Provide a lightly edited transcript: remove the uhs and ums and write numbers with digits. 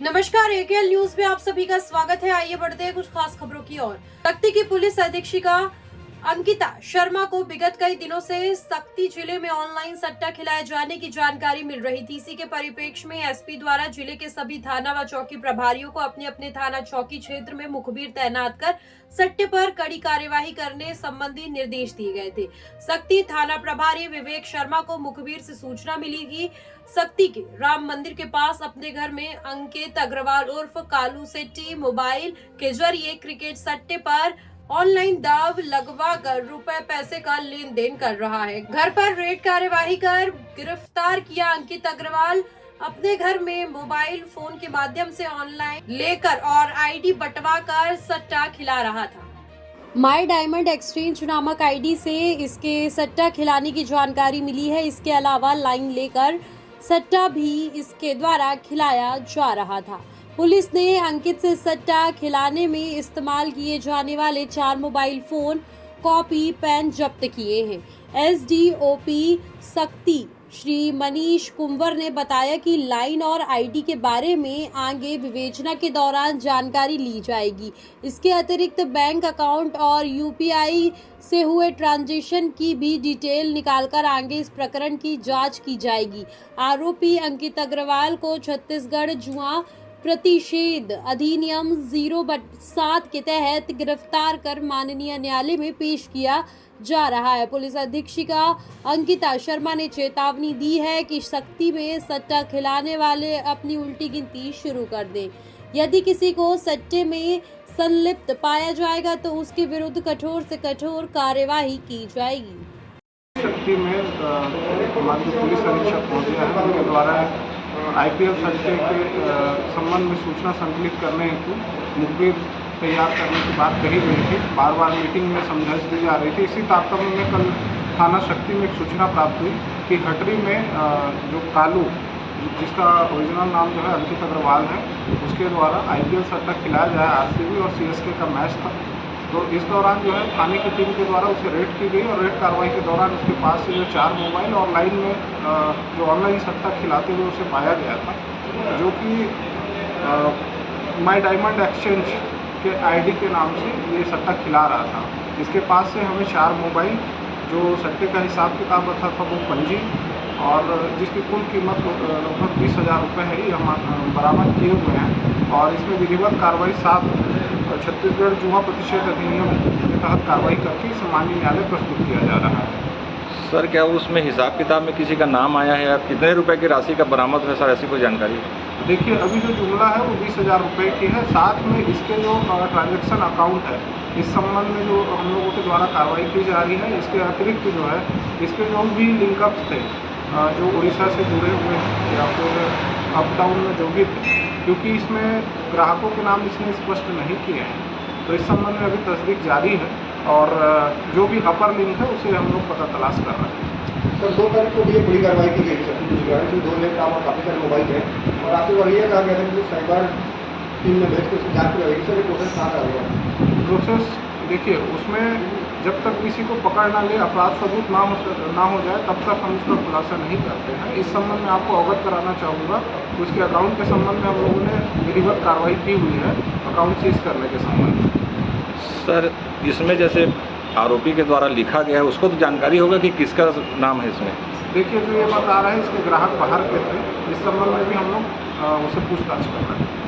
नमस्कार, एकेएल न्यूज में आप सभी का स्वागत है। आइए बढ़ते हैं कुछ खास खबरों की ओर। सक्ती की पुलिस अधीक्षिका अंकिता शर्मा को विगत कई दिनों से सक्ती जिले में ऑनलाइन सट्टा खिलाए जाने की जानकारी मिल रही थी। इसी के परिप्रेक्ष्य में एसपी द्वारा जिले के सभी थाना व चौकी प्रभारियों को अपने अपने थाना चौकी क्षेत्र में मुखबिर तैनात कर सट्टे पर कड़ी कार्यवाही करने संबंधी निर्देश दिए गए थे। सक्ती थाना प्रभारी विवेक शर्मा को मुखबिर से सूचना मिली कि सक्ती के राम मंदिर के पास अपने घर में अंकित अग्रवाल उर्फ कालू सेट्टी मोबाइल के जरिए क्रिकेट सट्टे पर ऑनलाइन दाव लगवा कर रुपए पैसे का लेन देन कर रहा है। घर पर रेड कार्यवाही कर गिरफ्तार किया अंकित अग्रवाल अपने घर में मोबाइल फोन के माध्यम से ऑनलाइन लेकर और आईडी बंटवा कर सट्टा खिला रहा था। माई डायमंड एक्सचेंज नामक आईडी से इसके सट्टा खिलाने की जानकारी मिली है। इसके अलावा लाइन लेकर सट्टा भी इसके द्वारा खिलाया जा रहा था। पुलिस ने अंकित से सट्टा खिलाने में इस्तेमाल किए जाने वाले 4 मोबाइल फोन, कॉपी पेन जब्त किए हैं। एसडीओपी सक्ती श्री मनीष कुंवर ने बताया कि लाइन और आईडी के बारे में आगे विवेचना के दौरान जानकारी ली जाएगी। इसके अतिरिक्त बैंक अकाउंट और यूपीआई से हुए ट्रांजैक्शन की भी डिटेल निकालकर आगे इस प्रकरण की जांच की जाएगी। आरोपी अंकित अग्रवाल को छत्तीसगढ़ जुआ प्रतिषेध अधिनियम 07 के तहत गिरफ्तार कर माननीय न्यायालय में पेश किया जा रहा है। पुलिस अधीक्षिका अंकिता शर्मा ने चेतावनी दी है कि सक्ती में सट्टा खिलाने वाले अपनी उल्टी गिनती शुरू कर दें। यदि किसी को सट्टे में संलिप्त पाया जाएगा तो उसके विरुद्ध कठोर से कठोर कार्यवाही की जाएगी। सक्ती में हमारे पुलिस अधीक्षक महोदय हैं, उनके द्वारा आईपीएल सट्टे के संबंध में सूचना संकलित करने हेतु मुखबिर तैयार करने की बात कही गई थी। बार बार मीटिंग में समझाइश दी जा रही थी। इसी तारतम्य में कल थाना सक्ती में एक सूचना प्राप्त हुई कि हटरी में जो कालू, जिसका ओरिजिनल नाम जो है अंकित अग्रवाल है, उसके द्वारा आईपीएल सट्टा खिलाया जाए। आरसीबी और सीएसके का मैच था। तो इस दौरान जो है थाने की टीम के द्वारा उसे रेड की गई और रेड कार्रवाई के दौरान उसके पास से जो 4 मोबाइल और लाइन में जो ऑनलाइन सट्टा खिलाते हुए उसे पाया गया था, जो कि माई डायमंड एक्सचेंज के आईडी के नाम से ये सट्टा खिला रहा था। इसके पास से हमें 4 मोबाइल, जो सट्टे का हिसाब किताब रखा था वो पंजी, और जिसकी कुल कीमत लगभग 20,000 रुपये है, ये हम बरामद किए हुए हैं। और इसमें विधिवत कार्रवाई 7 छत्तीसगढ़ जुआ प्रतिषेध अधिनियम के तहत कार्रवाई करके इसे माननीय न्यायालय प्रस्तुत किया जा रहा है। सर, क्या उसमें हिसाब किताब में किसी का नाम आया है या कितने रुपए की राशि का बरामद है सर, ऐसी कोई जानकारी? देखिए, अभी जो जुमला है वो 20,000 रुपये की है। साथ में इसके जो ट्रांजैक्शन अकाउंट है, इस संबंध में जो हम लोगों के द्वारा कार्रवाई की जा रही है। इसके अतिरिक्त जो है इसके जो भी लिंकअप्स थे, जो उड़ीसा से जुड़े हुए हैं या फिर अप डाउन में जो भी थे, क्योंकि इसमें ग्राहकों के नाम इसने स्पष्ट नहीं किए हैं, तो इस संबंध में अभी तस्दीक जारी है और जो भी अपर लिंक है उसे हम लोग पता तलाश कर रहे हैं। सर, 2 तारीख को भी बड़ी कार्रवाई की गई है। 2 लैपटॉप और काफ़ी सारे मोबाइल हैं और आपसे बार ये कहा गया था कि साइबर टीम में भेज के उसकी जाँच करवाएगी। सर, ये प्रोसेस कहाँ का होगा? प्रोसेस देखिए, उसमें जब तक किसी को पकड़ ना ले, अपराध सबूत ना हो जाए, तब तक हम उसका खुलासा नहीं करते हैं। इस संबंध में आपको अवगत कराना चाहूँगा, उसके अकाउंट के संबंध में हम लोगों ने विधिवत कार्रवाई की हुई है, अकाउंट सीज करने के संबंध में। सर, इसमें जैसे आरोपी के द्वारा लिखा गया है, उसको तो जानकारी होगा कि किसका नाम है इसमें? देखिए, जो ये बता रहा है इसके ग्राहक बाहर के थे। इस संबंध में भी हम लोग उससे पूछताछ कर रहे हैं।